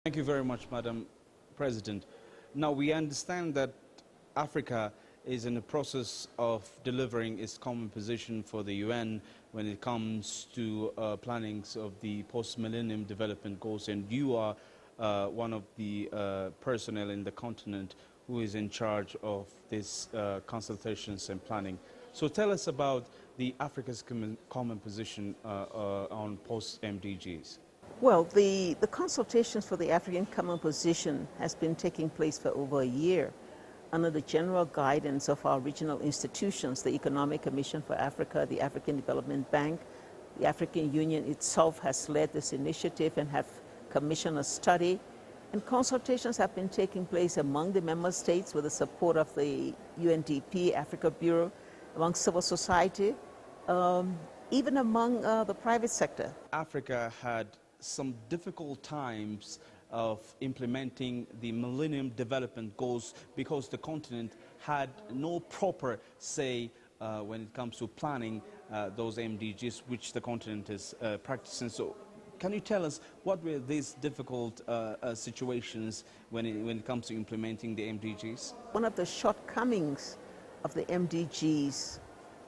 Thank you very much, Madam President. Now, we understand that Africa is in the process of delivering its common position for the UN when it comes to plannings of the post-millennium development goals, and you are one of the personnel in the continent who is in charge of these consultations and planning. So tell us about the Africa's common position on post-MDGs. Well, the consultations for the African Common Position has been taking place for over a year under the general guidance of our regional institutions, the Economic Commission for Africa, the African Development Bank. The African Union itself has led this initiative and have commissioned a study. And consultations have been taking place among the member states with the support of the UNDP, Africa Bureau, among civil society, even among the private sector. Africa had some difficult times of implementing the Millennium Development Goals because the continent had no proper say when it comes to planning those MDGs, which the continent is practicing. So can you tell us what were these difficult situations when it comes to implementing the MDGs? One of the shortcomings of the MDGs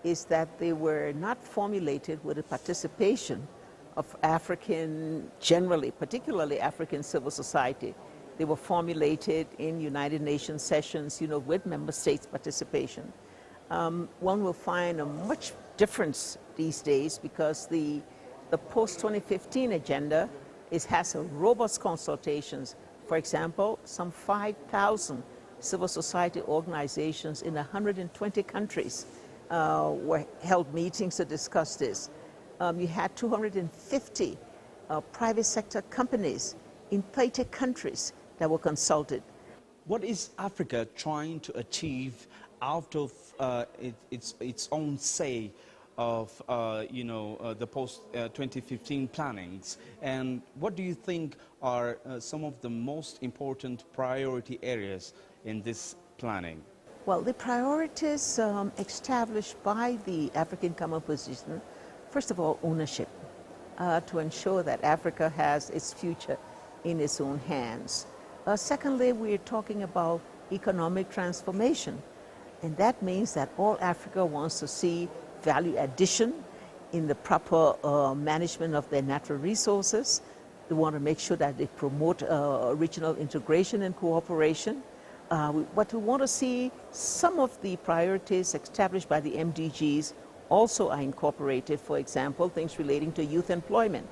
is that they were not formulated with the participation of African, generally, particularly African civil society. They were formulated in United Nations sessions, with member states' participation. One will find a much difference these days because the post-2015 agenda has a robust consultations. For example, some 5,000 civil society organizations in 120 countries were held meetings to discuss this. You had 250 private sector companies in 30 countries that were consulted. What is Africa trying to achieve out of its own say of the post-2015 plannings? And what do you think are some of the most important priority areas in this planning? Well, the priorities established by the African Common Position, first of all, ownership, to ensure that Africa has its future in its own hands. Secondly, we're talking about economic transformation, and that means that all Africa wants to see value addition in the proper management of their natural resources. They want to make sure that they promote regional integration and cooperation. But we want to see some of the priorities established by the MDGs also are incorporated. For example, things relating to youth employment.